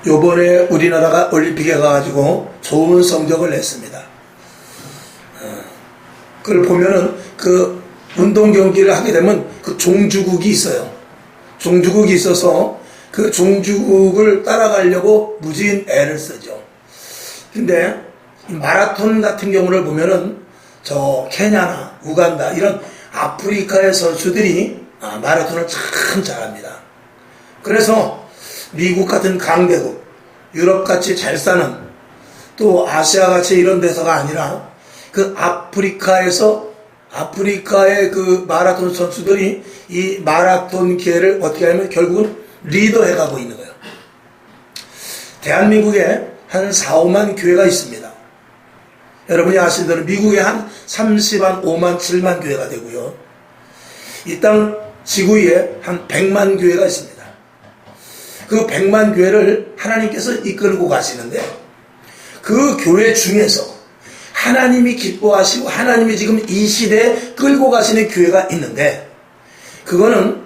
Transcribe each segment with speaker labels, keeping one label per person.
Speaker 1: 요번에 우리나라가 올림픽에 가가지고 좋은 성적을 냈습니다. 그걸 보면은 그 운동 경기를 하게 되면 그 종주국이 있어요. 종주국이 있어서 그 종주국을 따라가려고 무지인 애를 쓰죠. 근데 마라톤 같은 경우를 보면은 저 케냐나 우간다 이런 아프리카의 선수들이 마라톤을 참 잘합니다. 그래서 미국 같은 강대국, 유럽같이 잘 사는 또 아시아같이 이런 데서가 아니라 그 아프리카의 그 마라톤 선수들이 이 마라톤 기회를 어떻게 하면 결국은 리더해 가고 있는 거예요. 대한민국에 한 4, 5만 교회가 있습니다. 여러분이 아시는 대로 미국에 한 30만, 5만, 7만 교회가 되고요. 이 땅 지구에 한 100만 교회가 있습니다. 그 100만 교회를 하나님께서 이끌고 가시는데 그 교회 중에서 하나님이 기뻐하시고 하나님이 지금 이 시대에 끌고 가시는 교회가 있는데 그거는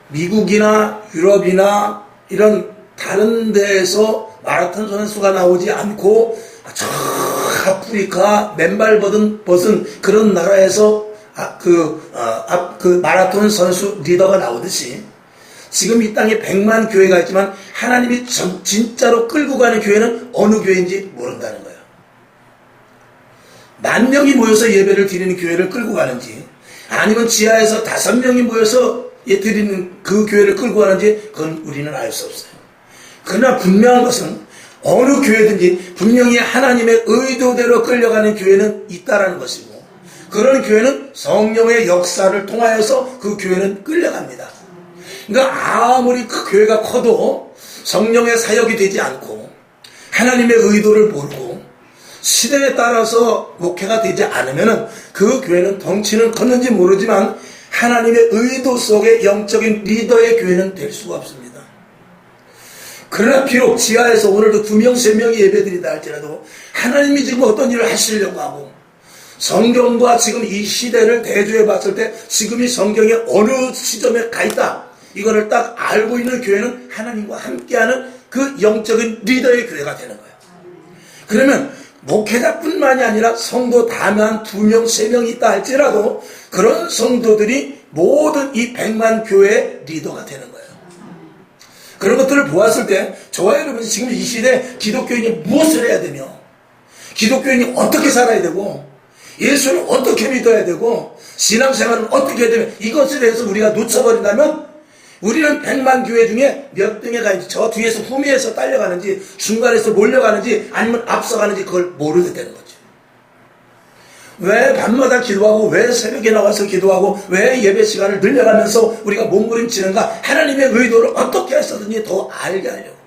Speaker 1: 미국이나 유럽이나 이런 다른 데에서 마라톤 선수가 나오지 않고 저 아프리카 맨발 벗은 그런 나라에서 그 마라톤 선수 리더가 나오듯이 지금 이 땅에 100만 교회가 있지만 하나님이 진짜로 끌고 가는 교회는 어느 교회인지 모른다는 거예요. 10,000명이 모여서 예배를 드리는 교회를 끌고 가는지 아니면 지하에서 5명이 모여서 드리는 그 교회를 끌고 가는지 그건 우리는 알 수 없어요. 그러나 분명한 것은 어느 교회든지 분명히 하나님의 의도대로 끌려가는 교회는 있다라는 것이고 그런 교회는 성령의 역사를 통하여서 그 교회는 끌려갑니다. 그러니까 아무리 그 교회가 커도 성령의 사역이 되지 않고 하나님의 의도를 모르고 시대에 따라서 목회가 되지 않으면 그 교회는 덩치는 컸는지 모르지만 하나님의 의도 속의 영적인 리더의 교회는 될 수가 없습니다. 그러나 비록 지하에서 오늘도 2명, 3명이 예배드린다 할지라도 하나님이 지금 어떤 일을 하시려고 하고 성경과 지금 이 시대를 대조해 봤을 때 지금이 성경의 어느 시점에 가 있다 이거를 딱 알고 있는 교회는 하나님과 함께하는 그 영적인 리더의 교회가 되는 거예요. 그러면 목회자뿐만이 아니라 성도 다만 2명, 3명 있다 할지라도 그런 성도들이 모든 이 100만 교회의 리더가 되는 거예요. 그런 것들을 보았을 때 저와 여러분이 지금 이 시대에 기독교인이 무엇을 해야 되며 기독교인이 어떻게 살아야 되고 예수를 어떻게 믿어야 되고 신앙생활은 어떻게 해야 되며 이것에 대해서 우리가 놓쳐버린다면 우리는 100만 교회 중에 몇 등에 가는지 저 뒤에서 후미에서 딸려가는지 중간에서 몰려가는지 아니면 앞서가는지 그걸 모르게 되는 거죠. 왜 밤마다 기도하고 왜 새벽에 나와서 기도하고 왜 예배 시간을 늘려가면서 우리가 몸부림치는가 하나님의 의도를 어떻게 해서든지 더 알게 하려고.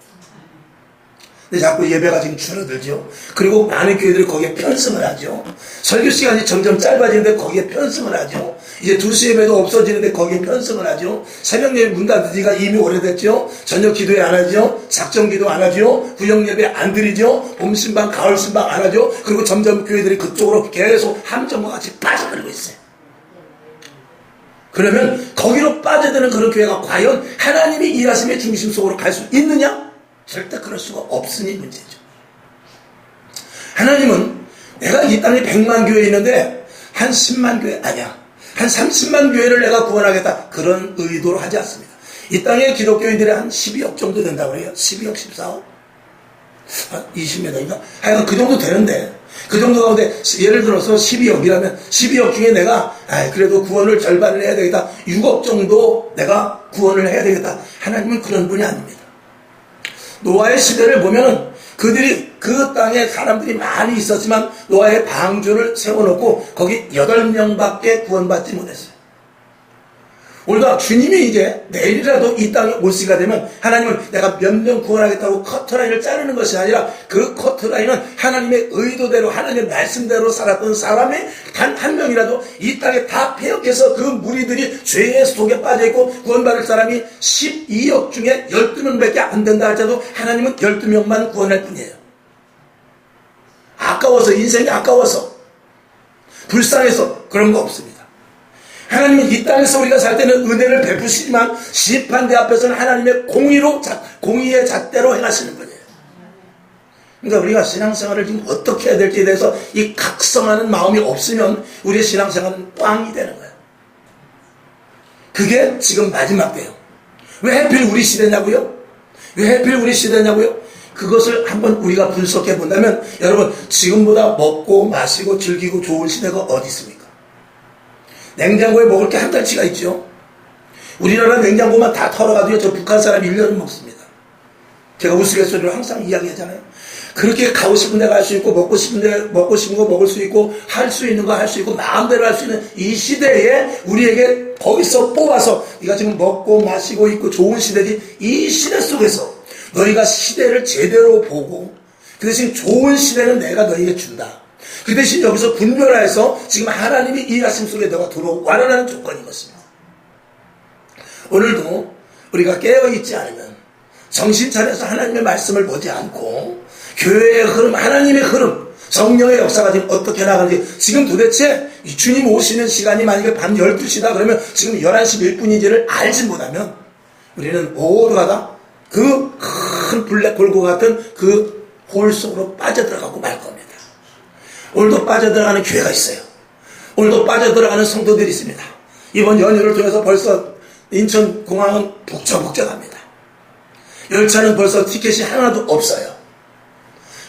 Speaker 1: 근데 자꾸 예배가 지금 줄어들죠. 그리고 많은 교회들이 거기에 편승을 하죠. 설교 시간이 점점 짧아지는데 거기에 편승을 하죠. 이제 2시 예배도 없어지는데 거기에 편승을 하죠. 새벽 예배 문 닫은 지가 이미 오래됐죠. 저녁 기도회 안 하죠. 작정 기도 안 하죠. 구역 예배 안 드리죠. 봄 신방, 가을 신방 안 하죠. 그리고 점점 교회들이 그쪽으로 계속 함정과 같이 빠져버리고 있어요. 그러면 거기로 빠져드는 그런 교회가 과연 하나님이 일하심의 중심 속으로 갈 수 있느냐? 절대 그럴 수가 없으니 문제죠. 하나님은 내가 이 땅에 100만 교회 있는데 한 10만 교회 아니야. 한 30만 교회를 내가 구원하겠다. 그런 의도로 하지 않습니다. 이 땅에 기독교인들이 한 12억 정도 된다고 해요. 12억, 14억? 20m인가? 하여간 그 정도 되는데 그 정도 가운데 예를 들어서 12억이라면 12억 중에 내가 그래도 구원을 절반을 해야 되겠다. 6억 정도 내가 구원을 해야 되겠다. 하나님은 그런 분이 아닙니다. 노아의 시대를 보면은 그들이 그 땅에 사람들이 많이 있었지만 노아의 방주를 세워놓고 거기 8명밖에 구원받지 못했어요. 우리가 주님이 이제 내일이라도 이 땅에 올 시가 되면 하나님은 내가 몇 명 구원하겠다고 커트라인을 자르는 것이 아니라 그 커트라인은 하나님의 의도대로 하나님의 말씀대로 살았던 사람이 단 한 명이라도 이 땅에 다 폐역해서 그 무리들이 죄의 속에 빠져있고 구원받을 사람이 12억 중에 12명밖에 안 된다 할지라도 하나님은 12명만 구원할 뿐이에요. 아까워서 인생이 아까워서 불쌍해서 그런 거 없습니다. 하나님은 이 땅에서 우리가 살 때는 은혜를 베푸시지만 심판대 앞에서는 하나님의 공의의 잣대로 행하시는 분이에요. 그러니까 우리가 신앙생활을 지금 어떻게 해야 될지에 대해서 이 각성하는 마음이 없으면 우리의 신앙생활은 꽝이 되는 거예요. 그게 지금 마지막 때예요. 왜 하필 우리 시대냐고요? 왜 하필 우리 시대냐고요? 그것을 한번 우리가 분석해 본다면 여러분, 지금보다 먹고 마시고 즐기고 좋은 시대가 어디 있습니까? 냉장고에 먹을 게 한 달치가 있죠. 우리나라 냉장고만 다 털어가도요, 저 북한 사람 1년은 먹습니다. 제가 우스갯소리로 항상 이야기하잖아요. 그렇게 가고 싶은 데 갈 수 있고, 먹고 싶은 거 먹을 수 있고, 할 수 있는 거 할 수 있고, 마음대로 할 수 있는 이 시대에 우리에게 거기서 뽑아서 네가 지금 먹고 마시고 있고 좋은 시대지, 이 시대 속에서 너희가 시대를 제대로 보고 그 대신 좋은 시대는 내가 너희에게 준다. 그 대신 여기서 분별해서 지금 하나님이 일하심 속에 너가 들어와라는 조건인 것입니다. 오늘도 우리가 깨어있지 않으면, 정신 차려서 하나님의 말씀을 보지 않고 교회의 흐름, 하나님의 흐름, 성령의 역사가 지금 어떻게 나가는지, 지금 도대체 주님 오시는 시간이 만약에 밤 12시다 그러면 지금 11시 1분인지를 알지 못하면 우리는 모두가 다 그 큰 블랙홀과 같은 그 홀 속으로 빠져들어가고 말 겁니다. 오늘도 빠져들어가는 교회가 있어요. 오늘도 빠져들어가는 성도들이 있습니다. 이번 연휴를 통해서 벌써 인천공항은 북적북적합니다. 열차는 벌써 티켓이 하나도 없어요.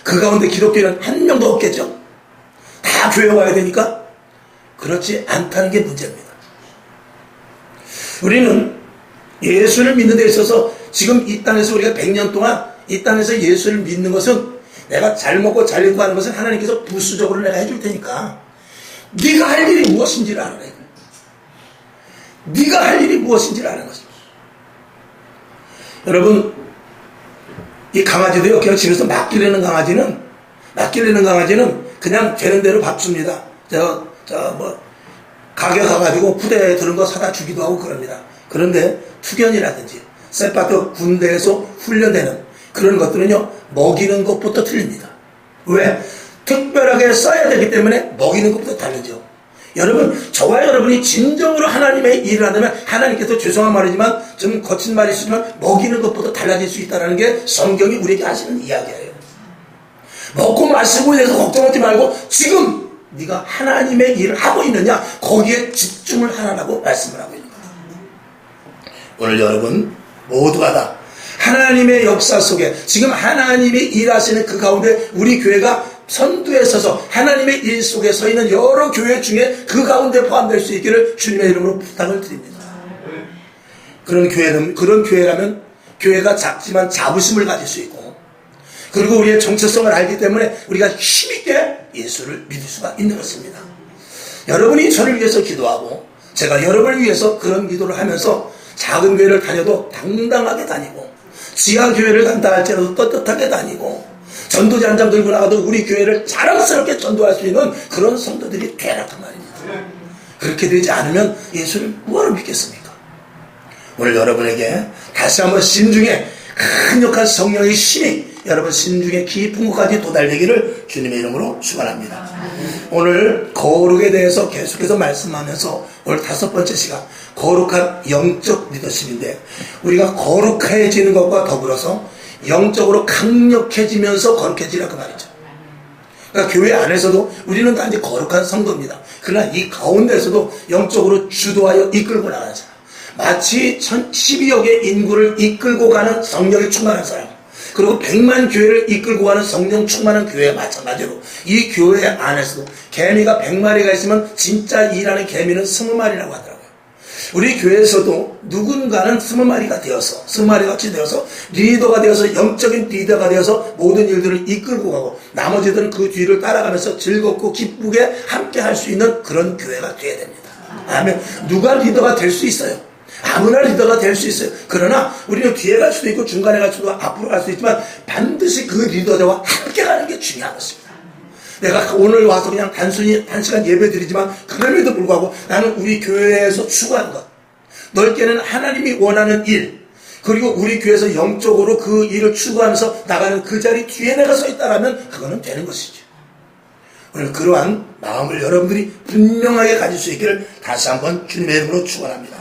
Speaker 1: 그 가운데 기독교인은 한 명도 없겠죠. 다 교회 와야 되니까. 그렇지 않다는 게 문제입니다. 우리는 예수를 믿는 데 있어서 지금 이 땅에서 우리가 100년 동안 이 땅에서 예수를 믿는 것은, 내가 잘 먹고 잘 입고 하는 것은 하나님께서 부수적으로 내가 해줄 테니까 네가 할 일이 무엇인지를 알아라. 네가 할 일이 무엇인지를 아는 것입니다. 여러분, 이 강아지도요, 그냥 집에서 맡기려는 강아지는 그냥 되는 대로 밥 줍니다. 가게 가가지고 부대에 들은 거 사다 주기도 하고 그럽니다. 그런데 투견이라든지 셋바트 군대에서 훈련되는 그런 것들은요, 먹이는 것부터 틀립니다. 왜? 특별하게 써야 되기 때문에 먹이는 것부터 다르죠. 여러분, 저와 여러분이 진정으로 하나님의 일을 한다면 하나님께서, 죄송한 말이지만 좀 거친 말이 있지만, 먹이는 것부터 달라질 수 있다는 게 성경이 우리에게 하시는 이야기예요. 먹고 마시고 해서 걱정하지 말고 지금 네가 하나님의 일을 하고 있느냐, 거기에 집중을 하라고 말씀을 하고 있는 거예요. 오늘 여러분 모두가 다 하나님의 역사 속에 지금 하나님이 일하시는 그 가운데 우리 교회가 선두에 서서 하나님의 일 속에 서 있는 여러 교회 중에 그 가운데 포함될 수 있기를 주님의 이름으로 부탁을 드립니다. 그런 교회라면 교회가 작지만 자부심을 가질 수 있고, 그리고 우리의 정체성을 알기 때문에 우리가 힘있게 예수를 믿을 수가 있는 것입니다. 여러분이 저를 위해서 기도하고 제가 여러분을 위해서 그런 기도를 하면서 작은 교회를 다녀도 당당하게 다니고, 지하교회를 간다 할지라도 떳떳하게 다니고, 전도지 한 장 들고 나가도 우리 교회를 자랑스럽게 전도할 수 있는 그런 성도들이 되라고 말입니다. 그렇게 되지 않으면 예수를 뭐하러 믿겠습니까? 오늘 여러분에게 다시 한번 신중에 강력한 성령의 힘이 여러분 신중에 깊은 곳까지 도달되기를 주님의 이름으로 축원합니다. 오늘 거룩에 대해서 계속해서 말씀하면서 오늘 5번째 시간, 거룩한 영적 리더십인데, 우리가 거룩해지는 것과 더불어서 영적으로 강력해지면서 거룩해지라 그 말이죠. 그러니까 교회 안에서도 우리는 단지 거룩한 성도입니다. 그러나 이 가운데서도 영적으로 주도하여 이끌고 나가자. 마치 12억 의 인구를 이끌고 가는 성령이 충만한 사람, 그리고 100만 교회를 이끌고 가는 성령 충만한 교회와 마찬가지로 이 교회 안에서도 개미가 100마리가 있으면 진짜 일하는 개미는 20마리라고 하더라고요. 우리 교회에서도 누군가는 20마리가 되어서, 20마리 같이 되어서 리더가 되어서, 영적인 리더가 되어서 모든 일들을 이끌고 가고 나머지들은 그 뒤를 따라가면서 즐겁고 기쁘게 함께 할 수 있는 그런 교회가 되어야 됩니다. 아멘. 누가 리더가 될 수 있어요. 아무나 리더가 될 수 있어요. 그러나 우리는 뒤에 갈 수도 있고 중간에 갈 수도 있고 앞으로 갈 수도 있지만 반드시 그 리더와 함께 가는 게 중요한 것입니다. 내가 오늘 와서 그냥 단순히 1시간 예배 드리지만 그럼에도 불구하고 나는 우리 교회에서 추구하는 것, 넓게는 하나님이 원하는 일, 그리고 우리 교회에서 영적으로 그 일을 추구하면서 나가는 그 자리 뒤에 내가 서 있다라면 그거는 되는 것이죠. 오늘 그러한 마음을 여러분들이 분명하게 가질 수 있기를 다시 한번 주님의 이름으로 축원합니다.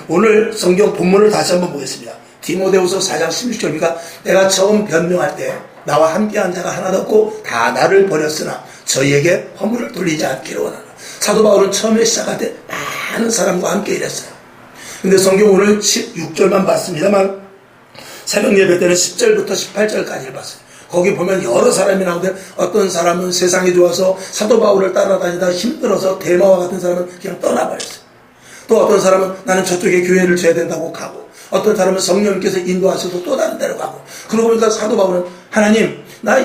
Speaker 1: 오늘 성경 본문을 다시 한번 보겠습니다. 디모데후서 4장 16절입니까? 내가 처음 변명할 때 나와 함께한 자가 하나도 없고 다 나를 버렸으나 저희에게 허물을 돌리지 않기를 원하노라. 사도 바울은 처음에 시작할 때 많은 사람과 함께 일했어요. 근데 성경 오늘 16절만 봤습니다만 새벽 예배 때는 10절부터 18절까지를 봤어요. 거기 보면 여러 사람이 나오는데 어떤 사람은 세상이 좋아서 사도 바울을 따라다니다 힘들어서 데마와 같은 사람은 그냥 떠나버렸어요. 또 어떤 사람은 나는 저쪽에 교회를 줘야 된다고 가고, 어떤 사람은 성령님께서 인도하셔서 또 다른 데로 가고, 그러고 보니까 사도 바울은 하나님 나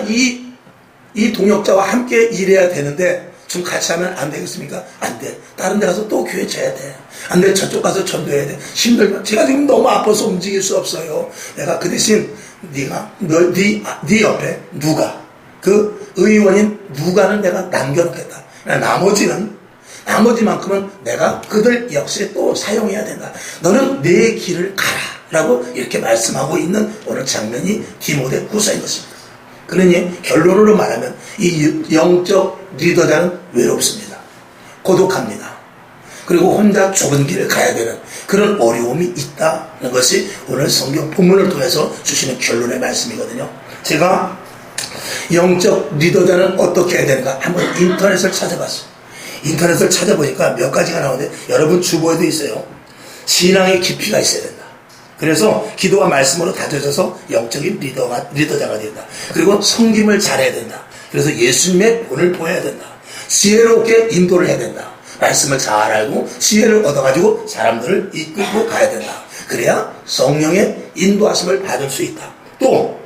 Speaker 1: 이 동역자와 함께 일해야 되는데 좀 같이 하면 안 되겠습니까? 안 돼. 다른 데 가서 또 교회 줘야 돼. 안 돼. 저쪽 가서 전도해야 돼. 힘들면 제가 지금 너무 아파서 움직일 수 없어요. 내가 그 대신 네 옆에 누가, 그 의원인 누가는 내가 남겨놓겠다. 나머지만큼은 내가 그들 역시 또 사용해야 된다. 너는 내 길을 가라 라고 이렇게 말씀하고 있는 오늘 장면이 디모데 후서인 것입니다. 그러니 결론으로 말하면 이 영적 리더자는 외롭습니다. 고독합니다. 그리고 혼자 좁은 길을 가야 되는 그런 어려움이 있다는 것이 오늘 성경 본문을 통해서 주시는 결론의 말씀이거든요. 제가 영적 리더자는 어떻게 해야 되는가 한번 인터넷을 찾아봤어요. 인터넷을 찾아보니까 몇 가지가 나오는데 여러분 주보에도 있어요. 신앙의 깊이가 있어야 된다. 그래서 기도와 말씀으로 다져져서 영적인 리더자가 된다. 그리고 섬김을 잘해야 된다. 그래서 예수님의 본을 보여야 된다. 지혜롭게 인도를 해야 된다. 말씀을 잘 알고 지혜를 얻어가지고 사람들을 이끌고 가야 된다. 그래야 성령의 인도하심을 받을 수 있다. 또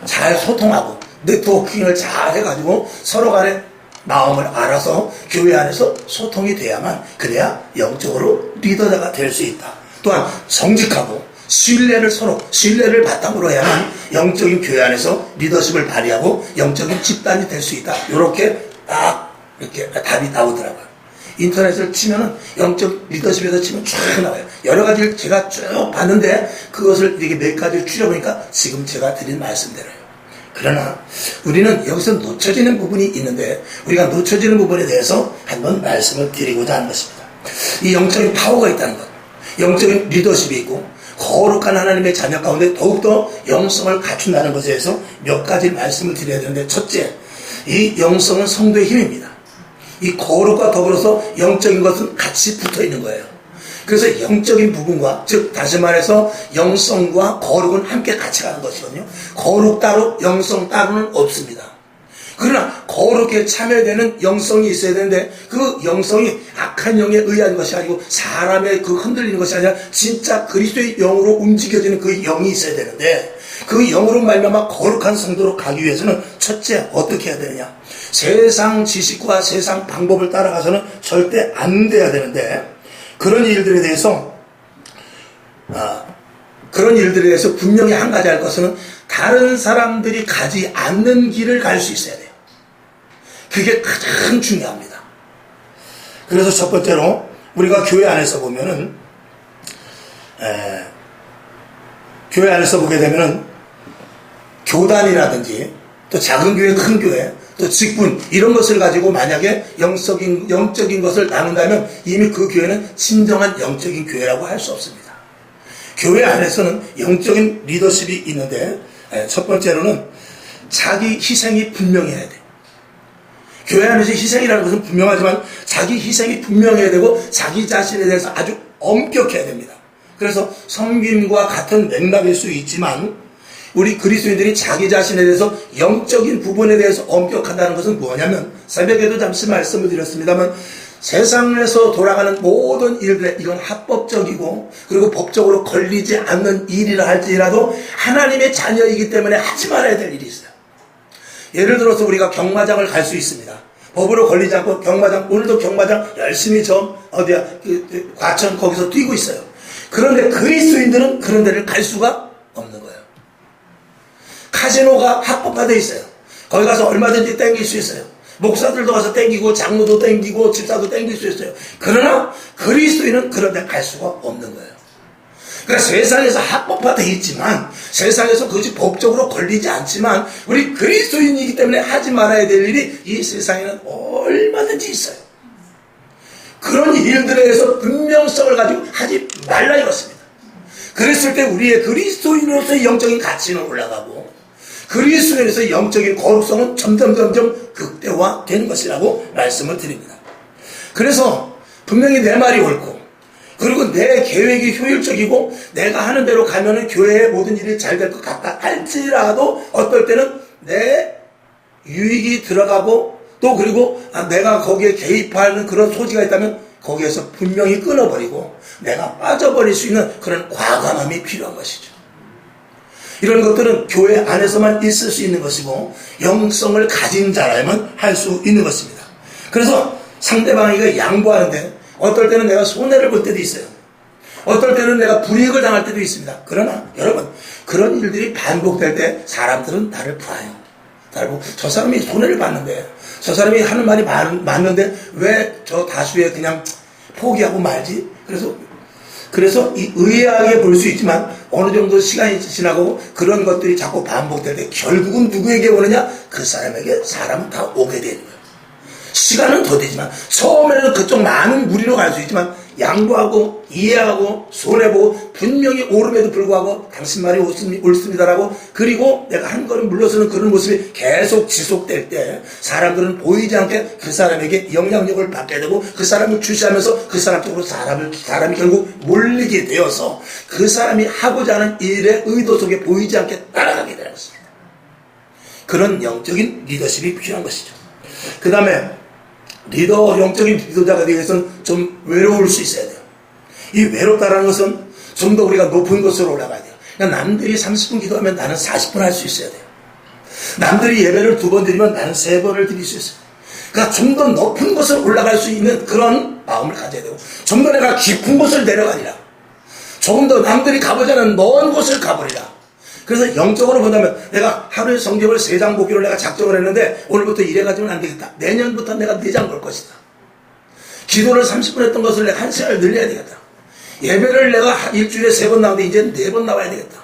Speaker 1: 잘 소통하고 네트워킹을 잘 해가지고 서로 간에 마음을 알아서 교회 안에서 소통이 돼야만 그래야 영적으로 리더자가 될 수 있다. 또한 정직하고 신뢰를 바탕으로 해야만 영적인 교회 안에서 리더십을 발휘하고 영적인 집단이 될 수 있다. 이렇게 딱 이렇게 답이 나오더라고요. 인터넷을 치면은 영적 리더십에서 치면 쭉 나와요. 여러 가지를 제가 쭉 봤는데 그것을 이렇게 몇 가지를 줄여보니까 지금 제가 드린 말씀대로요. 그러나 우리는 여기서 놓쳐지는 부분이 있는데 우리가 놓쳐지는 부분에 대해서 한번 말씀을 드리고자 하는 것입니다. 이 영적인 파워가 있다는 것, 영적인 리더십이 있고 거룩한 하나님의 자녀 가운데 더욱더 영성을 갖춘다는 것에 대해서 몇 가지 말씀을 드려야 되는데, 첫째, 이 영성은 성도의 힘입니다. 이 거룩과 더불어서 영적인 것은 같이 붙어 있는 거예요. 그래서 영적인 부분과, 즉 다시 말해서 영성과 거룩은 함께 같이 가는 것이거든요. 거룩 따로 영성 따로는 없습니다. 그러나 거룩에 참여되는 영성이 있어야 되는데 그 영성이 악한 영에 의한 것이 아니고 사람의 그 흔들리는 것이 아니라 진짜 그리스도의 영으로 움직여지는 그 영이 있어야 되는데, 그 영으로 말미암아 거룩한 성도로 가기 위해서는 첫째 어떻게 해야 되느냐, 세상 지식과 세상 방법을 따라가서는 절대 안 돼야 되는데, 그런 일들에 대해서 분명히 한 가지 할 것은 다른 사람들이 가지 않는 길을 갈 수 있어야 돼요. 그게 가장 중요합니다. 그래서 첫 번째로 우리가 교회 안에서 보면은 교회 안에서 보게 되면은 교단이라든지 또 작은 교회, 큰 교회, 또 직분 이런 것을 가지고 만약에 영적인 것을 나눈다면 이미 그 교회는 진정한 영적인 교회라고 할 수 없습니다. 교회 안에서는 영적인 리더십이 있는데 첫 번째로는 자기 희생이 분명해야 돼요. 교회 안에서 희생이라는 것은 분명하지만 자기 희생이 분명해야 되고 자기 자신에 대해서 아주 엄격해야 됩니다. 그래서 섬김과 같은 맥락일 수 있지만 우리 그리스도인들이 자기 자신에 대해서 영적인 부분에 대해서 엄격하다는 것은 뭐냐면, 새벽에도 잠시 말씀을 드렸습니다만 세상에서 돌아가는 모든 일들, 이건 합법적이고 그리고 법적으로 걸리지 않는 일이라 할지라도 하나님의 자녀이기 때문에 하지 말아야 될 일이 있어요. 예를 들어서 우리가 경마장을 갈 수 있습니다. 법으로 걸리지 않고 경마장, 오늘도 경마장 열심히 과천 거기서 뛰고 있어요. 그런데 그리스도인들은 그런 데를 갈 수가 없는 거예요. 카지노가 합법화되어 있어요. 거기 가서 얼마든지 땡길 수 있어요. 목사들도 가서 땡기고 장로도 땡기고 집사도 땡길 수 있어요. 그러나 그리스도인은 그런 데 갈 수가 없는 거예요. 그러니까 세상에서 합법화되어 있지만, 세상에서 그것이 법적으로 걸리지 않지만, 우리 그리스도인이기 때문에 하지 말아야 될 일이 이 세상에는 얼마든지 있어요. 그런 일들에 대해서 분명성을 가지고 하지 말라 이렇습니다. 그랬을 때 우리의 그리스도인으로서의 영적인 가치는 올라가고, 그리스도인으로서의 영적인 거룩성은 점점 극대화되는 것이라고 말씀을 드립니다. 그래서 분명히 내 말이 옳고, 그리고 내 계획이 효율적이고, 내가 하는 대로 가면은 교회의 모든 일이 잘 될 것 같다 할지라도, 어떨 때는 내 유익이 들어가고, 또 그리고 내가 거기에 개입하는 그런 소지가 있다면 거기에서 분명히 끊어버리고 내가 빠져버릴 수 있는 그런 과감함이 필요한 것이죠. 이런 것들은 교회 안에서만 있을 수 있는 것이고, 영성을 가진 자라면 할 수 있는 것입니다. 그래서 상대방에게 양보하는데 어떨 때는 내가 손해를 볼 때도 있어요. 어떨 때는 내가 불이익을 당할 때도 있습니다. 그러나 여러분, 그런 일들이 반복될 때 사람들은 나를 봐요. 나를 보고 저 사람이 손해를 봤는데, 저 사람이 하는 말이 맞는데 왜 저 다수에 그냥 포기하고 말지? 그래서 이 의아하게 볼 수 있지만 어느 정도 시간이 지나고 그런 것들이 자꾸 반복될 때 결국은 누구에게 오느냐? 그 사람에게 사람은 다 오게 되는 거예요. 시간은 더 되지만, 처음에는 그쪽 많은 무리로 갈 수 있지만 양보하고 이해하고 손해보고 분명히 옳음에도 불구하고 당신 말이 옳습니다라고, 그리고 내가 한 걸음 물러서는 그런 모습이 계속 지속될 때 사람들은 보이지 않게 그 사람에게 영향력을 받게 되고, 그 사람을 주시하면서 그 사람 쪽으로 사람이 결국 몰리게 되어서 그 사람이 하고자 하는 일의 의도 속에 보이지 않게 따라가게 되는 것입니다. 그런 영적인 리더십이 필요한 것이죠. 그 다음에 영적인 리더자가 되기 위해서는 좀 외로울 수 있어야 돼요. 이 외롭다라는 것은 좀 더 우리가 높은 곳으로 올라가야 돼요. 그러니까 남들이 30분 기도하면 나는 40분 할 수 있어야 돼요. 남들이 예배를 2번 드리면 나는 3번을 드릴 수 있어요. 그러니까 좀 더 높은 곳을 올라갈 수 있는 그런 마음을 가져야 되고, 좀 더 내가 깊은 곳을 내려가리라. 조금 더 남들이 가보지 않은 먼 곳을 가버리라. 그래서 영적으로 본다면 내가 하루에 성경을 3장 보기로 내가 작정을 했는데 오늘부터 이래가지고는 안 되겠다. 내년부터 내가 4장 볼 것이다. 기도를 30분 했던 것을 내가 1시간을 늘려야 되겠다. 예배를 내가 일주일에 3번 나오는데 이제 4번 나와야 되겠다.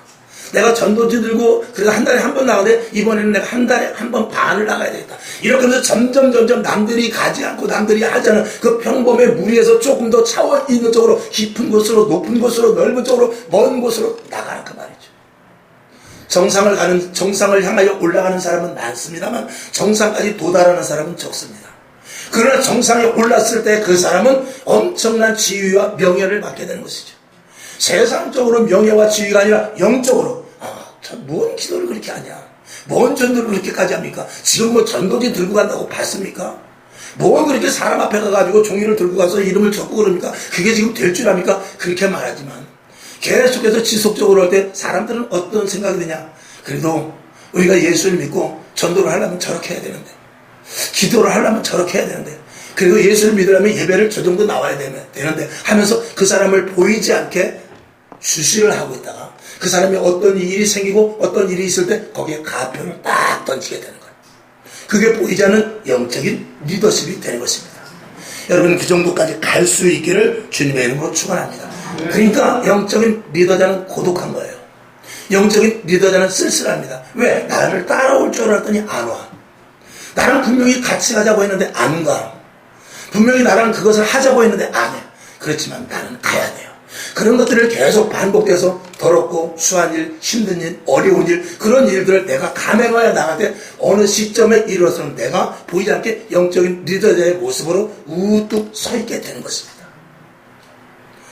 Speaker 1: 내가 전도지 들고 그래서 한 달에 1번 나가는데 이번에는 내가 한 달에 1번 반을 나가야 되겠다. 이렇게 해서 점점 남들이 가지 않고 남들이 하지 않은 그 평범의 무리에서 조금 더 차원 있는 쪽으로, 깊은 곳으로, 높은 곳으로, 넓은 쪽으로, 먼 곳으로 나가는 그 말이죠. 정상을 향하여 올라가는 사람은 많습니다만 정상까지 도달하는 사람은 적습니다. 그러나 정상에 올랐을 때 그 사람은 엄청난 지위와 명예를 받게 되는 것이죠. 세상적으로 명예와 지위가 아니라 영적으로, 뭔 기도를 그렇게 하냐, 뭔 전도를 그렇게까지 합니까? 지금 뭐 전도지 들고 간다고 봤습니까? 뭔 그렇게 사람 앞에 가가지고 종이를 들고 가서 이름을 적고 그럽니까? 그게 지금 될 줄 압니까? 그렇게 말하지만 계속해서 지속적으로 할 때 사람들은 어떤 생각이 드냐? 그래도 우리가 예수를 믿고 전도를 하려면 저렇게 해야 되는데, 기도를 하려면 저렇게 해야 되는데, 그리고 예수를 믿으려면 예배를 저 정도 나와야 되는데 하면서 그 사람을 보이지 않게 주시를 하고 있다가 그 사람이 어떤 일이 생기고 어떤 일이 있을 때 거기에 가표를 딱 던지게 되는 거예요. 그게 보이지 않는 영적인 리더십이 되는 것입니다. 여러분, 그 정도까지 갈 수 있기를 주님의 이름으로 축원합니다. 그러니까 영적인 리더자는 고독한 거예요. 영적인 리더자는 쓸쓸합니다. 왜? 나를 따라올 줄 알았더니 안 와. 나랑 분명히 같이 가자고 했는데 안 가. 분명히 나랑 그것을 하자고 했는데 안 해. 그렇지만 나는 가야 돼요. 그런 것들을 계속 반복돼서 더럽고 수한 일, 힘든 일, 어려운 일, 그런 일들을 내가 감행하여 나갈 때 어느 시점에 이르러서는 내가 보이지 않게 영적인 리더자의 모습으로 우뚝 서 있게 되는 것입니다.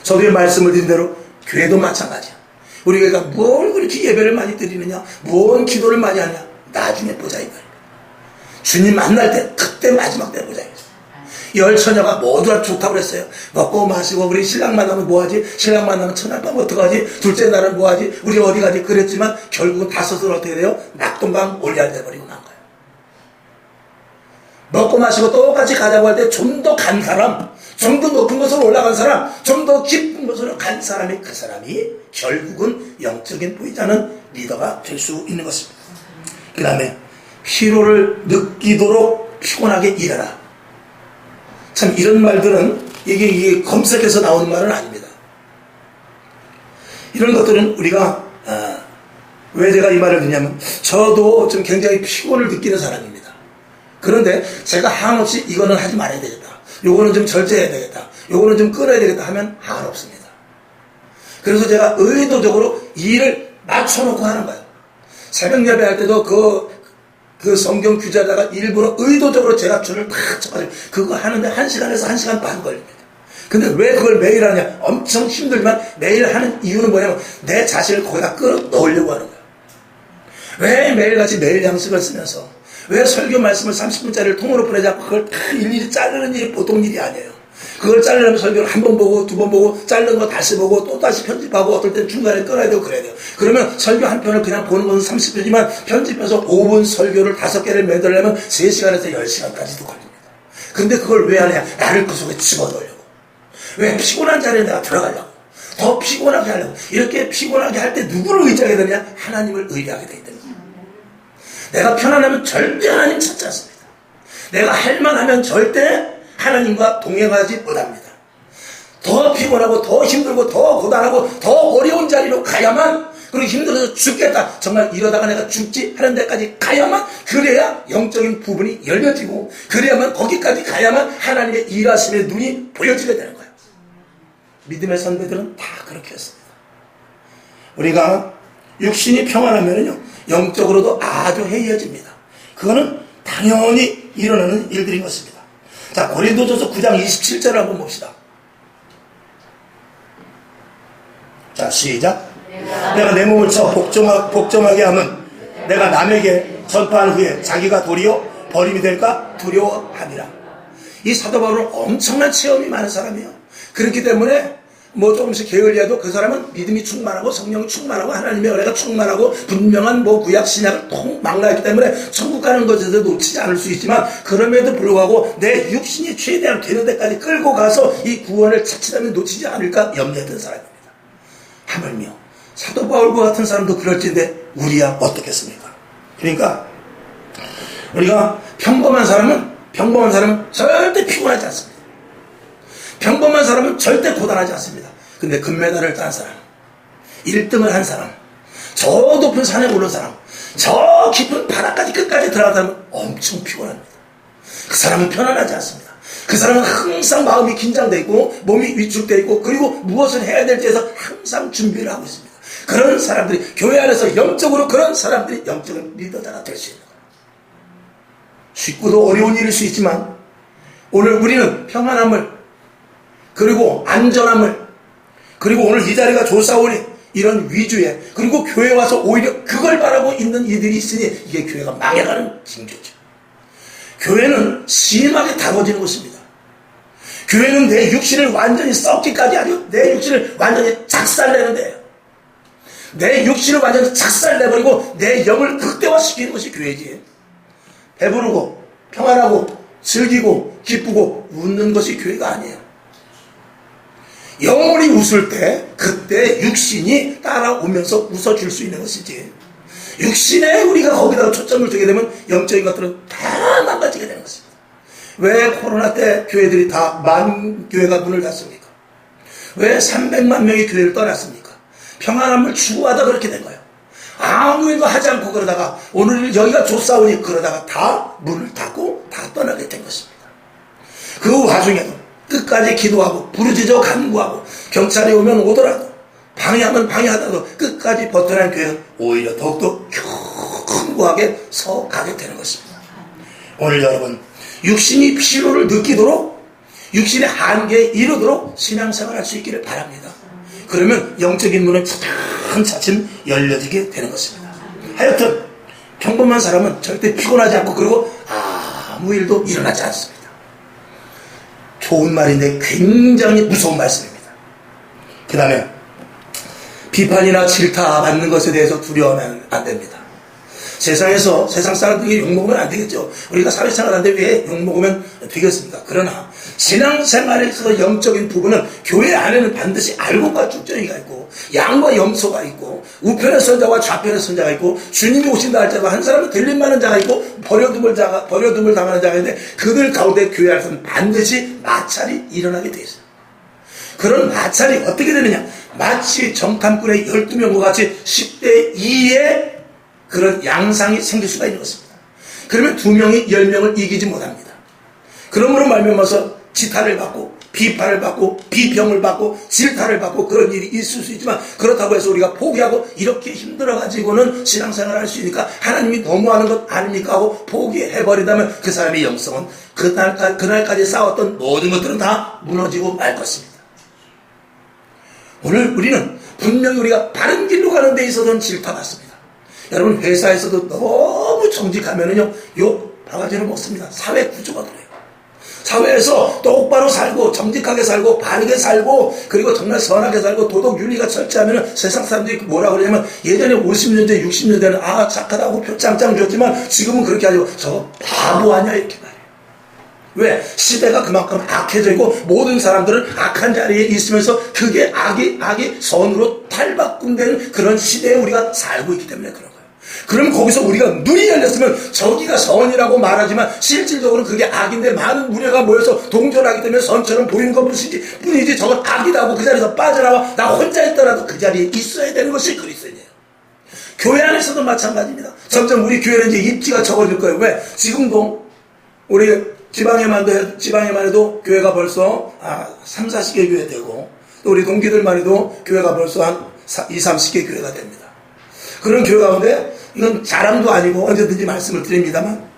Speaker 1: 저도 말씀을 드린 대로 교회도 마찬가지야. 우리 교회가 뭘 그렇게 예배를 많이 드리느냐, 뭔 기도를 많이 하냐, 나중에 보자 이거예요. 주님 만날 때 그때 마지막 때 보자. 10처녀가 모두 다 좋다고 그랬어요. 먹고 마시고, 우리 신랑 만나면 뭐하지? 신랑 만나면 첫날 밤 어떡하지? 둘째 날은 뭐하지? 우리 어디 가지? 그랬지만 결국은 다섯은 어떻게 돼요? 낙동강 올리알 돼버리고 난 거예요. 먹고 마시고 똑같이 가자고 할 때 좀 더 간 사람, 좀 더 높은 곳으로 올라간 사람, 좀 더 깊은 곳으로 간 사람이, 그 사람이 결국은 영적인 보이지 않는 리더가 될 수 있는 것입니다. 그 다음에 피로를 느끼도록 피곤하게 일하라. 참, 이런 말들은 이게 검색해서 나오는 말은 아닙니다. 이런 것들은 우리가 왜 제가 이 말을 듣냐면 저도 좀 굉장히 피곤을 느끼는 사람입니다. 그런데 제가 한없이 이거는 하지 말아야 되겠다, 요거는 좀 절제해야 되겠다, 요거는 좀 끊어야 되겠다 하면 한없습니다. 그래서 제가 의도적으로 일을 맞춰놓고 하는 거예요. 새벽 예배할 때도 그 성경 규제하다가 일부러 의도적으로 제가 줄을 탁 쳐가지고 그거 하는데 1시간에서 1시간 반 걸립니다. 근데 왜 그걸 매일 하냐? 엄청 힘들지만 매일 하는 이유는 뭐냐면 내 자신을 거기다 끌어넣으려고 하는 거예요. 왜 매일같이 매일 양식을 쓰면서 왜 설교 말씀을 30분짜리를 통으로 보내지 않고 그걸 다 일일이 자르는 일이 보통 일이 아니에요. 그걸 자르려면 설교를 한 번 보고 두 번 보고 자른 거 다시 보고 또 다시 편집하고 어떨 땐 중간에 끊어야 되고 그래야 돼요. 그러면 설교 한 편을 그냥 보는 것은 30분이지만 편집해서 5분 설교를 5개를 만들려면 3시간에서 10시간까지도 걸립니다. 근데 그걸 왜 하냐? 나를 그 속에 집어넣으려고. 왜? 피곤한 자리에 내가 들어가려고. 더 피곤하게 하려고. 이렇게 피곤하게 할 때 누구를 의지하게 되느냐? 하나님을 의뢰하게 되기 때문에. 내가 편안하면 절대 하나님 찾지 않습니다. 내가 할 만하면 절대 하나님과 동행하지 못합니다. 더 피곤하고 더 힘들고 더 고단하고 더 어려운 자리로 가야만, 그리고 힘들어서 죽겠다, 정말 이러다가 내가 죽지 하는 데까지 가야만, 그래야 영적인 부분이 열려지고 그래야만 거기까지 가야만 하나님의 일하심의 눈이 보여지게 되는 거예요. 믿음의 선배들은 다 그렇게 했습니다. 우리가 육신이 평안하면요 영적으로도 아주 해이해집니다. 그거는 당연히 일어나는 일들인 것입니다. 자, 고린도전서 9장 27절을 한번 봅시다. 자, 시작. 내가 내 몸을 쳐 복종하게 하면 내가 남에게 전파한 후에 자기가 도리어 버림이 될까 두려워함이라. 이 사도 바울은 엄청난 체험이 많은 사람이에요. 그렇기 때문에 뭐 조금씩 게을리해도 그 사람은 믿음이 충만하고 성령이 충만하고 하나님의 은혜가 충만하고 분명한 뭐 구약 신약을 통 망라했기 때문에 천국 가는 것에서 놓치지 않을 수 있지만, 그럼에도 불구하고 내 육신이 최대한 되는 데까지 끌고 가서 이 구원을 자칫하면 놓치지 않을까 염려했던 사람입니다. 하물며 사도 바울과 같은 사람도 그럴진데 우리야 어떻겠습니까? 그러니까 우리가 평범한 사람은 절대 피곤하지 않습니다. 평범한 사람은 절대 고단하지 않습니다. 근데 금메달을 딴 사람, 1등을 한 사람, 저 높은 산에 오른 사람, 저 깊은 바다까지 끝까지 들어간 사람은 엄청 피곤합니다. 그 사람은 편안하지 않습니다. 그 사람은 항상 마음이 긴장되어 있고 몸이 위축되어 있고 그리고 무엇을 해야 될지에서 항상 준비를 하고 있습니다. 그런 사람들이 교회 안에서 영적으로, 그런 사람들이 영적인 리더자가 될 수 있는 거예요. 쉽고도 어려운 일일 수 있지만 오늘 우리는 평안함을, 그리고 안전함을, 그리고 오늘 이 자리가 좋사오니 이런 위주에, 그리고 교회 와서 오히려 그걸 바라고 있는 이들이 있으니 이게 교회가 망해가는 징조죠. 교회는 심하게 다뤄지는 것입니다. 교회는 내 육신을 완전히 썩기까지 하고 내 육신을 완전히 작살내는 데예요. 내 육신을 완전히 작살내버리고 내 영을 극대화시키는 것이 교회지. 배부르고 평안하고 즐기고 기쁘고 웃는 것이 교회가 아니에요. 영혼이 웃을 때 그때 육신이 따라오면서 웃어줄 수 있는 것이지, 육신에 우리가 거기다가 초점을 두게 되면 영적인 것들은 다 망가지게 되는 것입니다. 왜 코로나 때 교회들이 다 만 교회가 문을 닫습니까? 왜 300만 명이 교회를 떠났습니까? 평안함을 추구하다 그렇게 된 거예요. 아무 일도 하지 않고 그러다가 오늘 여기가 좋사오니 그러다가 다 문을 닫고 다 떠나게 된 것입니다. 그 와중에도 끝까지 기도하고 부르짖어 간구하고 경찰이 오면 오더라도 방해하면 방해하다도 끝까지 버텨낸 교회는 오히려 더욱더 견고하게 서 가게 되는 것입니다. 오늘 여러분 육신이 피로를 느끼도록, 육신의 한계에 이르도록 신앙생활할 수 있기를 바랍니다. 그러면 영적인 문은 차츰차츰 열려지게 되는 것입니다. 하여튼 평범한 사람은 절대 피곤하지 않고 그리고 아무 일도 일어나지 않습니다. 좋은 말인데 굉장히 무서운 말씀입니다. 그 다음에 비판이나 질타 받는 것에 대해서 두려워하면 안 됩니다. 세상에서 세상 사람들이 욕먹으면 안 되겠죠. 우리가 사회생활 하는데 왜 욕먹으면 되겠습니까? 그러나 신앙생활에서 영적인 부분은 교회 안에는 반드시 알곡과 쭉정이가 있고 양과 염소가 있고 우편의 선자와 좌편의 선자가 있고 주님이 오신다 할 때도 한 사람은 들림 많은 자가 있고 버려둠을 당하는 자가 있는데 그들 가운데 교회 안에서는 반드시 마찰이 일어나게 되어 있어요. 그런 마찰이 어떻게 되느냐? 마치 정탐꾼의 12명과 같이 10대 2의 그런 양상이 생길 수가 있는 것입니다. 그러면 2명이 10명을 이기지 못합니다. 그러므로 말미암아서 지탄을 받고 비판을 받고 비평을 받고 질타를 받고 그런 일이 있을 수 있지만, 그렇다고 해서 우리가 포기하고 이렇게 힘들어가지고는 신앙생활을 할 수 있으니까 하나님이 너무하는 것 아닙니까 하고 포기해버린다면 그 사람의 영성은 그날까지 쌓았던 모든 것들은 다 무너지고 말 것입니다. 오늘 우리는 분명히 우리가 바른 길로 가는 데 있어서는 질타받습니다. 여러분, 회사에서도 너무 정직하면은요 욕 바가지를 먹습니다. 사회 구조가 그래요. 사회에서 똑바로 살고 정직하게 살고 바르게 살고 그리고 정말 선하게 살고 도덕 윤리가 철저하면 세상 사람들이 뭐라 그러냐면, 예전에 50년 전 60년 전에는 착하다고 표 짱짱 줬지만 지금은 그렇게 하죠. 저 바보 아니야 이렇게 말해요. 왜? 시대가 그만큼 악해져 있고 모든 사람들은 악한 자리에 있으면서 그게 악이 선으로 탈바꿈되는 그런 시대에 우리가 살고 있기 때문에 그런 거예요. 그럼 거기서 우리가 눈이 열렸으면 저기가 선이라고 말하지만 실질적으로는 그게 악인데 많은 무리가 모여서 동조하기 때문에 선처럼 보이는 것뿐이지 저건 악이다 하고 그 자리에서 빠져나와 나 혼자 있더라도 그 자리에 있어야 되는 것이 그리스도인이에요. 교회 안에서도 마찬가지입니다. 점점 우리 교회는 이제 입지가 적어질 거예요. 왜? 지금도 우리 지방에만 해도 교회가 벌써 3, 40개 교회 되고, 또 우리 동기들만 해도 교회가 벌써 한 2, 30개 교회가 됩니다. 그런 교회 가운데 이건 자랑도 아니고 언제든지 말씀을 드립니다만,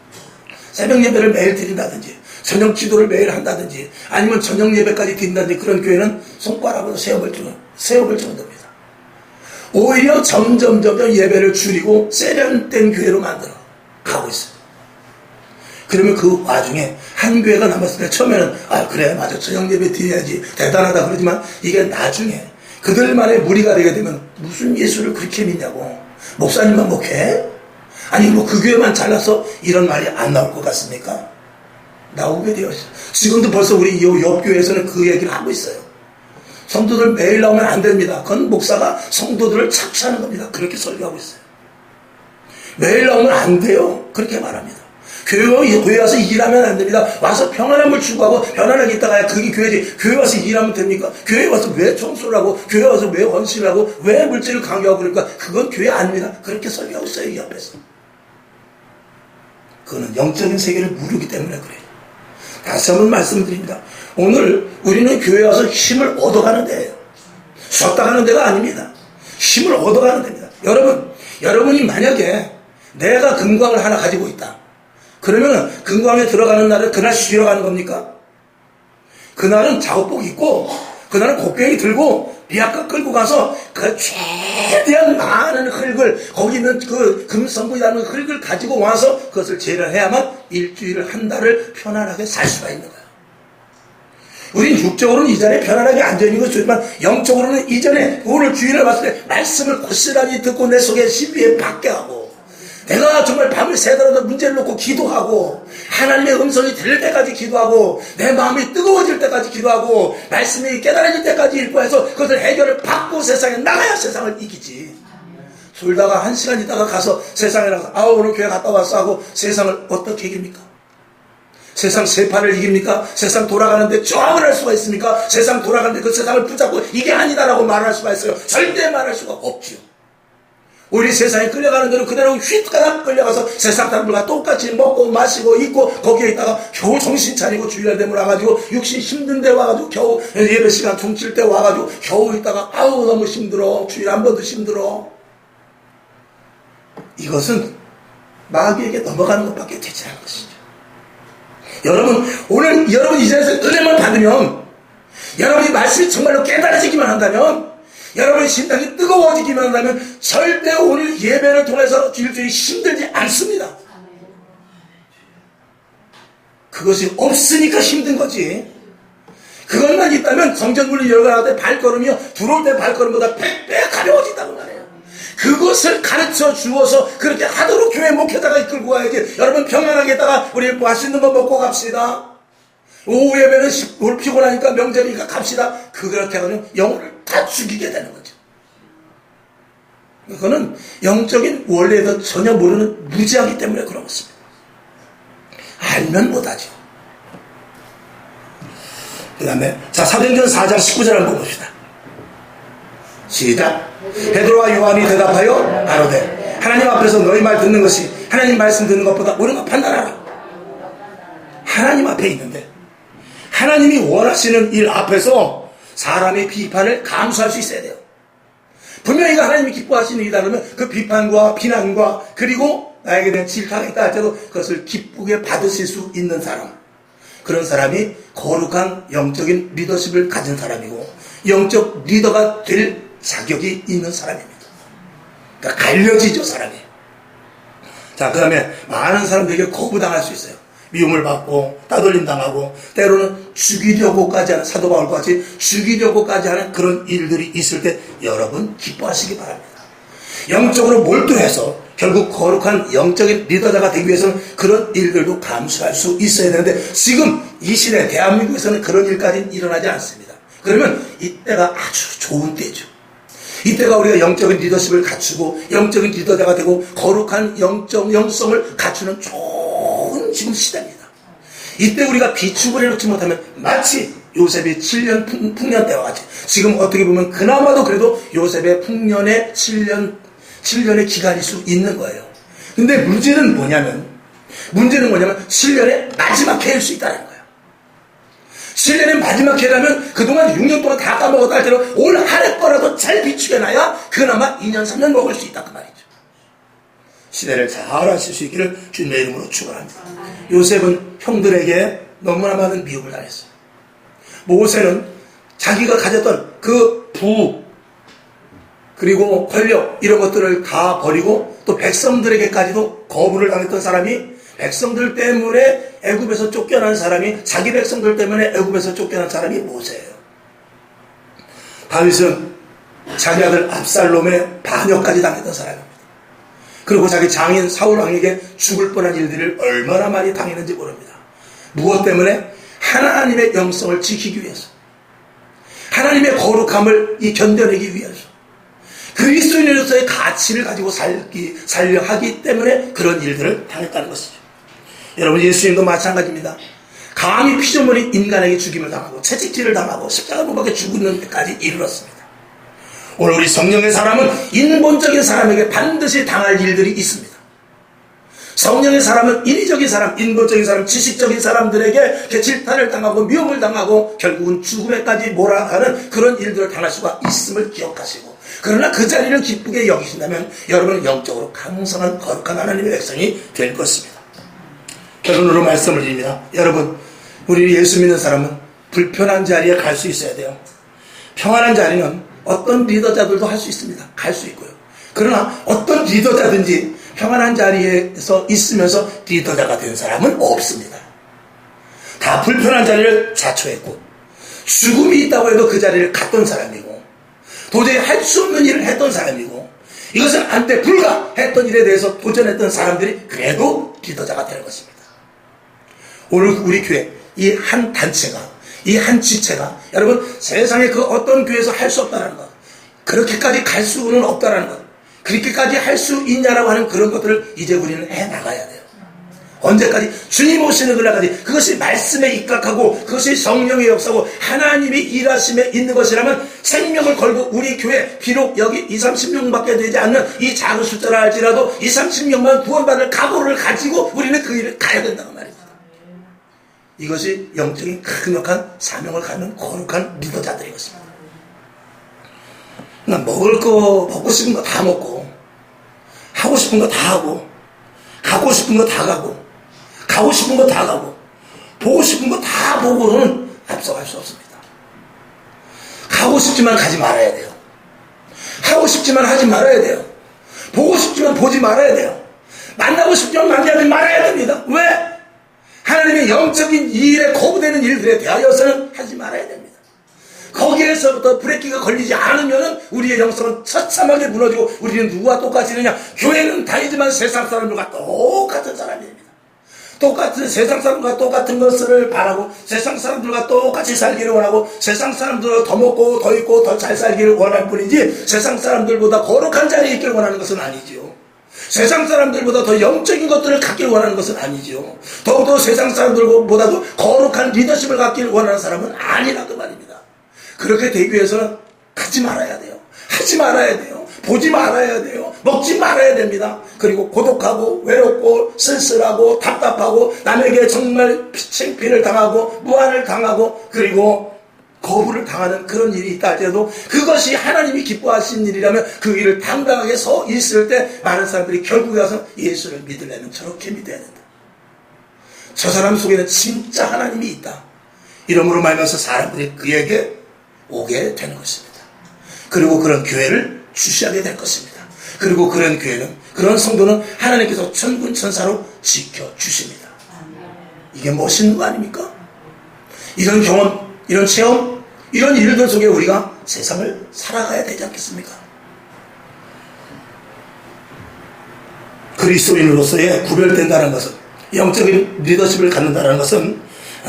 Speaker 1: 새벽 예배를 매일 드린다든지 저녁 기도를 매일 한다든지 아니면 저녁 예배까지 드린다든지 그런 교회는 손가락으로 세어볼 정도입니다. 오히려 점점 예배를 줄이고 세련된 교회로 만들어 가고 있어요. 그러면 그 와중에 한 교회가 남았을 때 처음에는 그래 맞아 저녁 예배 드려야지 대단하다 그러지만, 이게 나중에 그들만의 무리가 되게 되면 무슨 예수를 그렇게 믿냐고, 목사님만 목회? 아니 뭐 그 교회만 잘라서 이런 말이 안 나올 것 같습니까? 나오게 되어 있어요. 지금도 벌써 우리 옆 교회에서는 그 얘기를 하고 있어요. 성도들 매일 나오면 안 됩니다. 그건 목사가 성도들을 착취하는 겁니다. 그렇게 설교하고 있어요. 매일 나오면 안 돼요. 그렇게 말합니다. 교회 와서 일하면 안 됩니다. 와서 평안함을 추구하고 편안하게 있다가야 그게 교회지. 교회 와서 일하면 됩니까? 교회 와서 왜 청소를 하고 교회 와서 왜 헌신을 하고 왜 물질을 강요하고 그러니까 그건 교회 아닙니다. 그렇게 설교하고 있어요. 이 옆에서. 그거는 영적인 세계를 모르기 때문에 그래요. 다시 한번 말씀드립니다. 오늘 우리는 교회 와서 힘을 얻어가는 데예요. 쉬었다 가는 데가 아닙니다. 힘을 얻어가는 데입니다. 여러분이 만약에 내가 금광을 하나 가지고 있다. 그러면 금광에 들어가는 날은 그날 쉬러 가는 겁니까? 그날은 작업복 입고 그날은 곡괭이 들고 비약과 끌고 가서 그 최대한 많은 흙을, 거기 있는 그 금성구이라는 흙을 가지고 와서 그것을 재련해야만 일주일을 한 달을 편안하게 살 수가 있는 거예요. 우린 육적으로는 이 자리에 편안하게 앉아있는 것이지만 영적으로는 이전에 오늘 주일을 봤을 때 말씀을 고스란히 듣고 내 속에 신비에 받게 하고, 내가 정말 밤을 새더라도 문제를 놓고 기도하고 하나님의 음성이 들릴 때까지 기도하고 내 마음이 뜨거워질 때까지 기도하고 말씀이 깨달아질 때까지 일부해서 그것을 해결을 받고 세상에 나가야 세상을 이기지. 졸다가 1시간 있다가 가서 세상에 나가서 오늘 교회 갔다 왔어 하고 세상을 어떻게 이깁니까? 세상 세파를 이깁니까? 세상 돌아가는데 저항을 할 수가 있습니까? 세상 돌아가는데 그 세상을 붙잡고 이게 아니다라고 말할 수가 있어요? 절대 말할 수가 없지요. 우리 세상에 끌려가는 대로 그대로 휙가닥 끌려가서 세상 사람들과 똑같이 먹고 마시고 입고 거기에 있다가 겨우 정신 차리고 주일날 되면 와가지고 육신 힘든데 와가지고 겨우 예배 시간 퉁칠 때 와가지고 겨우 있다가 너무 힘들어. 주일 한 번도 힘들어. 이것은 마귀에게 넘어가는 것밖에 되지 않은 것이죠. 여러분 이 자리에서 은혜만 받으면, 여러분이 말씀이 정말로 깨달아지기만 한다면, 여러분의 심장이 뜨거워지기만 한다면 절대 오늘 예배를 통해서 일주일이 힘들지 않습니다. 그것이 없으니까 힘든 거지. 그것만 있다면 성전문을 열고 나갈 때 발걸음이요 들어올 때 발걸음보다 100배 가벼워진다고 말해요. 그것을 가르쳐 주어서 그렇게 하도록 교회 목회자가 이끌고 가야지. 여러분 평안하게 있다가 우리 맛있는 거 먹고 갑시다. 오후 예배는 오늘 피곤하니까 명절이니까 갑시다. 그렇게 하면 영혼을 다 죽이게 되는 거죠. 그거는 영적인 원리에서 전혀 모르는 무지하기 때문에 그런 것입니다. 알면 못하죠. 그 다음에 사도행전 4장 19절 한번 봅시다. 시작. 베드로와 요한이 대답하여 가로되 하나님 앞에서 너희 말 듣는 것이 하나님 말씀 듣는 것보다 옳은가 판단하라. 하나님 앞에 있는데 하나님이 원하시는 일 앞에서 사람의 비판을 감수할 수 있어야 돼요. 분명히 하나님이 기뻐하시는 일이다 그러면 그 비판과 비난과 그리고 나에게 대한 질타가 있다 할지라도 그것을 기쁘게 받으실 수 있는 사람, 그런 사람이 거룩한 영적인 리더십을 가진 사람이고 영적 리더가 될 자격이 있는 사람입니다. 그러니까 갈려지죠, 사람이. 자, 그 다음에 많은 사람들에게 거부당할 수 있어요. 미움을 받고 따돌림 당하고 때로는 죽이려고까지 하는, 사도 바울과 같이 죽이려고까지 하는 그런 일들이 있을 때 여러분 기뻐하시기 바랍니다. 영적으로 몰두해서 결국 거룩한 영적인 리더자가 되기 위해서는 그런 일들도 감수할 수 있어야 되는데 지금 이 시대 대한민국에서는 그런 일까지는 일어나지 않습니다. 그러면 이때가 아주 좋은 때죠. 이때가 우리가 영적인 리더십을 갖추고 영적인 리더자가 되고 거룩한 영성을 갖추는 좋은 지금 시대입니다. 이때 우리가 비축을 해놓지 못하면 마치 요셉의 7년 풍년 때와 같이, 지금 어떻게 보면 그나마도 그래도 요셉의 풍년의 7년의 기간일 수 있는 거예요. 근데 문제는 뭐냐면 7년의 마지막 해일 수 있다는 거예요. 7년의 마지막 해라면 그동안 6년 동안 다 까먹었다 할때로 올 한 해 거라도 잘 비추겨놔야 그나마 2년 3년 먹을 수 있다 그 말이죠. 시대를 잘 하실 수 있기를 주님의 이름으로 축원합니다. 요셉은 형들에게 너무나 많은 미움을 당했어요. 모세는 자기가 가졌던 그 부 그리고 권력 이런 것들을 다 버리고 또 백성들에게까지도 거부를 당했던 사람이, 백성들 때문에 애굽에서 쫓겨난 사람이, 자기 백성들 때문에 애굽에서 쫓겨난 사람이 모세예요. 다윗은 자기 아들 압살롬의 반역까지 당했던 사람입니다. 그리고 자기 장인 사울 왕에게 죽을 뻔한 일들을 얼마나 많이 당했는지 모릅니다. 무엇 때문에? 하나님의 영성을 지키기 위해서, 하나님의 거룩함을 견뎌내기 위해서, 그리스도인으로서의 가치를 가지고 살려 하기 때문에 그런 일들을 당했다는 것이죠. 여러분, 예수님도 마찬가지입니다. 감히 피조물인 인간에게 죽임을 당하고 채찍질을 당하고 십자가 못 박혀 죽는 데까지 이르렀습니다. 오늘 우리 성령의 사람은 인본적인 사람에게 반드시 당할 일들이 있습니다. 성령의 사람은 인위적인 사람, 인본적인 사람, 지식적인 사람들에게 질타를 당하고 미움을 당하고 결국은 죽음에까지 몰아가는 그런 일들을 당할 수가 있음을 기억하시고, 그러나 그 자리를 기쁘게 여기신다면 여러분은 영적으로 강성한 거룩한 하나님의 백성이 될 것입니다. 결론으로 말씀을 드립니다. 여러분, 우리 예수 믿는 사람은 불편한 자리에 갈 수 있어야 돼요. 평안한 자리는 어떤 리더자들도 할 수 있습니다. 갈 수 있고요. 그러나 어떤 리더자든지 평안한 자리에서 있으면서 리더자가 된 사람은 없습니다. 다 불편한 자리를 자초했고 죽음이 있다고 해도 그 자리를 갔던 사람이고 도저히 할 수 없는 일을 했던 사람이고 이것은 안 돼 불가 했던 일에 대해서 도전했던 사람들이 그래도 리더자가 되는 것입니다. 오늘 우리 교회 이 한 단체가, 이 한 지체가 여러분 세상에 그 어떤 교회에서 할 수 없다는 것, 그렇게까지 갈 수는 없다는 것, 그렇게까지 할 수 있냐라고 하는 그런 것들을 이제 우리는 해나가야 돼요. 언제까지? 주님 오시는 그날까지. 그것이 말씀에 입각하고 그것이 성령의 역사고 하나님이 일하심에 있는 것이라면 생명을 걸고 우리 교회, 비록 여기 20, 30명밖에 되지 않는 이 작은 숫자라 할지라도 20, 30명만 구원받을 각오를 가지고 우리는 그 일을 가야 된다는 말입니다. 이것이 영적인 강력한 사명을 갖는 거룩한 리더자들인 것입니다. 먹을 거, 먹고 싶은 거 다 먹고, 하고 싶은 거 다 하고, 가고 싶은 거 다 가고, 가고 싶은 거 다 가고, 보고 싶은 거 다 보고는 앞서갈 수 없습니다. 가고 싶지만 가지 말아야 돼요. 하고 싶지만 하지 말아야 돼요. 보고 싶지만 보지 말아야 돼요. 만나고 싶지만 만나지 말아야 됩니다. 왜? 하나님의 영적인 일에 거부되는 일들에 대하여서는 하지 말아야 됩니다. 거기에서부터 브레이크가 걸리지 않으면 우리의 영성은 처참하게 무너지고 우리는 누구와 똑같이느냐? 교회는 다니지만 세상 사람들과 똑같은 사람입니다. 똑같은 세상 사람과 똑같은 것을 바라고 세상 사람들과 똑같이 살기를 원하고 세상 사람들과 더 먹고 더 입고 더 잘 살기를 원할 뿐이지 세상 사람들보다 거룩한 자리에 있기를 원하는 것은 아니지요. 세상 사람들보다 더 영적인 것들을 갖기를 원하는 것은 아니지요. 더욱더 세상 사람들보다도 거룩한 리더십을 갖기를 원하는 사람은 아니라 그 말입니다. 그렇게 되기 위해서는 가지 말아야 돼요. 하지 말아야 돼요. 보지 말아야 돼요. 먹지 말아야 됩니다. 그리고 고독하고 외롭고 쓸쓸하고 답답하고 남에게 정말 창피를 당하고 무안을 당하고 그리고 거부를 당하는 그런 일이 있다 할지라도 그것이 하나님이 기뻐하신 일이라면 그 일을 당당하게 서 있을 때 많은 사람들이 결국에 와서 예수를 믿으려면 저렇게 믿어야 된다. 저 사람 속에는 진짜 하나님이 있다. 이러므로 말면서 사람들이 그에게 오게 되는 것입니다. 그리고 그런 교회를 주시하게 될 것입니다. 그리고 그런 교회는, 그런 성도는 하나님께서 천군천사로 지켜주십니다. 이게 멋있는 거 아닙니까? 이런 경험, 이런 체험, 이런 일들 속에 우리가 세상을 살아가야 되지 않겠습니까? 그리스도인으로서의 구별된다는 것은, 영적인 리더십을 갖는다는 것은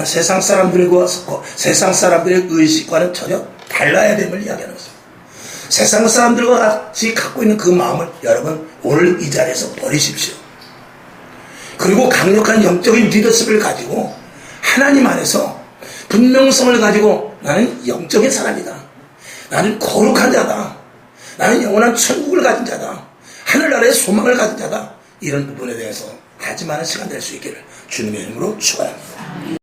Speaker 1: 세상 사람들의 의식과는 전혀 달라야 됨을 이야기하는 것입니다. 세상 사람들과 같이 갖고 있는 그 마음을 여러분 오늘 이 자리에서 버리십시오. 그리고 강력한 영적인 리더십을 가지고 하나님 안에서 분명성을 가지고 나는 영적인 사람이다. 나는 거룩한 자다. 나는 영원한 천국을 가진 자다. 하늘나라의 소망을 가진 자다. 이런 부분에 대해서 다짐하는 시간 될 수 있기를 주님의 이름으로 축원합니다.